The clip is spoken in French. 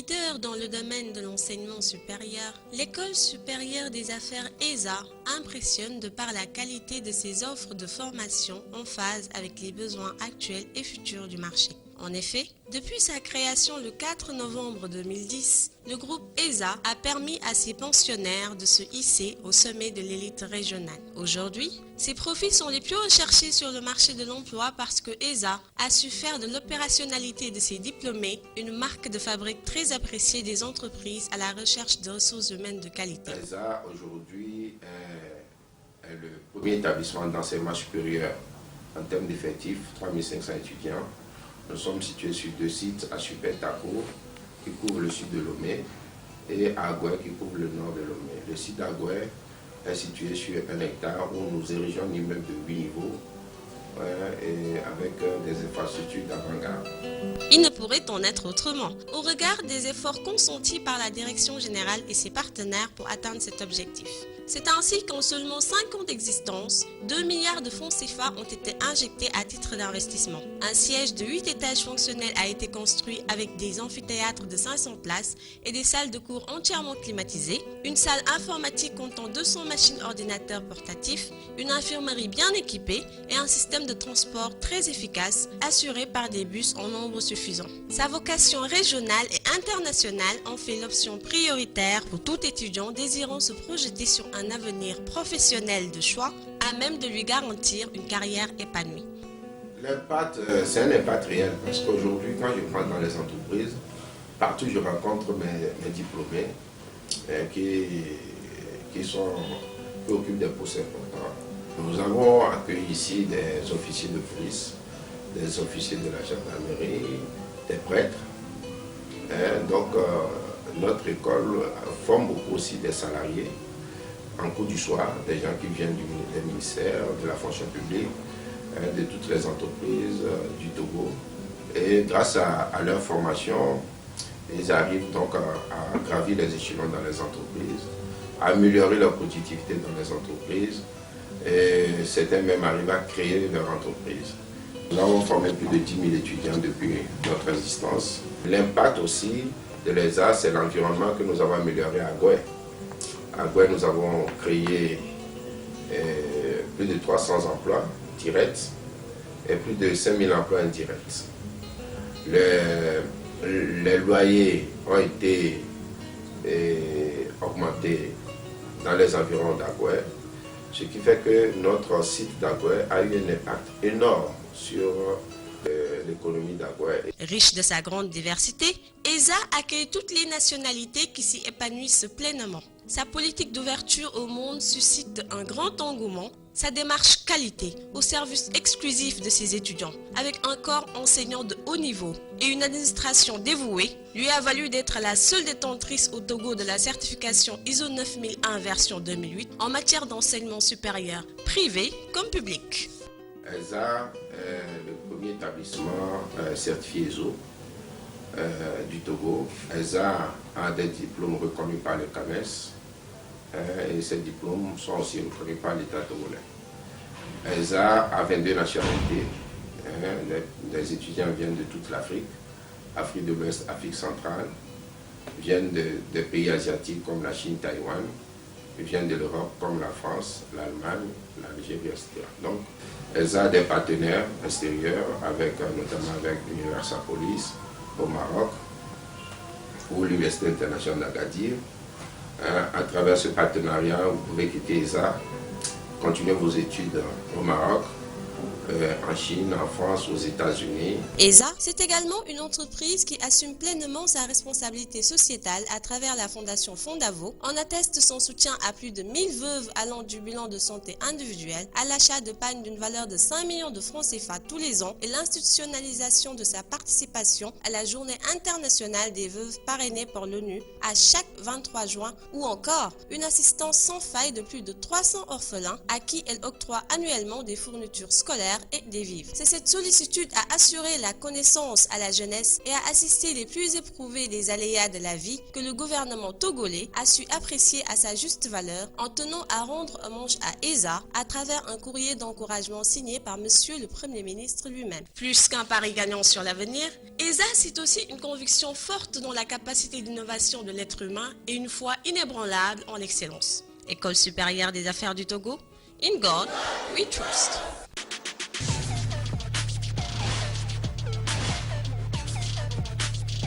Leader dans le domaine de l'enseignement supérieur, l'École supérieure des affaires ESA impressionne de par la qualité de ses offres de formation en phase avec les besoins actuels et futurs du marché. En effet, depuis sa création le 4 novembre 2010, le groupe ESA a permis à ses pensionnaires de se hisser au sommet de l'élite régionale. Aujourd'hui, ces profils sont les plus recherchés sur le marché de l'emploi parce que ESA a su faire de l'opérationnalité de ses diplômés une marque de fabrique très appréciée des entreprises à la recherche de ressources humaines de qualité. ESA aujourd'hui est le premier établissement d'enseignement supérieur en termes d'effectifs, 3500 étudiants. Nous sommes situés sur deux sites, à Super-Tako, qui couvre le sud de Lomé, et à Agoué, qui couvre le nord de Lomé. Le site d'Agoué est situé sur 1 hectare où nous érigeons un immeuble de 8 niveaux et avec des infrastructures d'avant-garde. Il ne pourrait en être autrement, au regard des efforts consentis par la Direction générale et ses partenaires pour atteindre cet objectif. C'est ainsi qu'en seulement 5 ans d'existence, 2 milliards de francs CFA ont été injectés à titre d'investissement. Un siège de 8 étages fonctionnels a été construit avec des amphithéâtres de 500 places et des salles de cours entièrement climatisées, une salle informatique comptant 200 machines ordinateurs portatifs, une infirmerie bien équipée et un système de transport très efficace assuré par des bus en nombre suffisant. Sa vocation régionale et internationale en fait l'option prioritaire pour tout étudiant désirant se projeter sur un avenir professionnel de choix à même de lui garantir une carrière épanouie. L'impact, c'est un impact réel parce qu'aujourd'hui, quand je prends dans les entreprises, partout je rencontre mes diplômés qui occupent des postes importants. Nous avons accueilli ici des officiers de police, des officiers de la gendarmerie, des prêtres. Donc notre école forme beaucoup aussi des salariés en cours du soir, des gens qui viennent des ministères, de la fonction publique, de toutes les entreprises du Togo. Et grâce à leur formation, ils arrivent donc à gravir les échelons dans les entreprises, à améliorer leur productivité dans les entreprises. Et certains même arrivent à créer leur entreprise. Nous avons formé plus de 10 000 étudiants depuis notre existence. L'impact aussi de l'ESA, c'est l'environnement que nous avons amélioré à Agoué. À Agoué, nous avons créé plus de 300 emplois directs et plus de 5 000 emplois indirects. Les loyers ont été augmentés dans les environs d'Agoué, ce qui fait que notre site d'Agoué a eu un impact énorme sur l'économie d'Agoué. Riche de sa grande diversité, ESA accueille toutes les nationalités qui s'y épanouissent pleinement. Sa politique d'ouverture au monde suscite un grand engouement. Sa démarche qualité au service exclusif de ses étudiants, avec un corps enseignant de haut niveau et une administration dévouée, lui a valu d'être la seule détentrice au Togo de la certification ISO 9001 version 2008 en matière d'enseignement supérieur, privé comme public. ESA est le premier établissement certifié ISO du Togo. ESA a des diplômes reconnus par le CAMES. Et ces diplômes sont aussi reconnus par l'État togolais. ESA a 22 nationalités. Les étudiants viennent de toute l'Afrique, Afrique de l'Ouest, Afrique centrale, viennent des pays asiatiques comme la Chine, Taïwan, viennent de l'Europe comme la France, l'Allemagne, l'Algérie, etc. Donc, ESA a des partenaires extérieurs, notamment avec l'Universapolis au Maroc ou l'Université internationale d'Agadir. À travers ce partenariat, vous pouvez quitter ESA, continuer vos études au Maroc, en Chine, en France, aux États-Unis. ESA, c'est également une entreprise qui assume pleinement sa responsabilité sociétale à travers la fondation Fondavo. En atteste son soutien à plus de 1000 veuves allant du bilan de santé individuelle à l'achat de pagnes d'une valeur de 5 millions de francs CFA tous les ans et l'institutionnalisation de sa participation à la journée internationale des veuves parrainée par l'ONU à chaque 23 juin ou encore une assistance sans faille de plus de 300 orphelins à qui elle octroie annuellement des fournitures scolaires et des vivres. C'est cette sollicitude à assurer la connaissance à la jeunesse et à assister les plus éprouvés des aléas de la vie que le gouvernement togolais a su apprécier à sa juste valeur en tenant à rendre hommage à ESA à travers un courrier d'encouragement signé par Monsieur le Premier ministre lui-même. Plus qu'un pari gagnant sur l'avenir, ESA c'est aussi une conviction forte dans la capacité d'innovation de l'être humain et une foi inébranlable en l'excellence. École supérieure des affaires du Togo, in God we trust.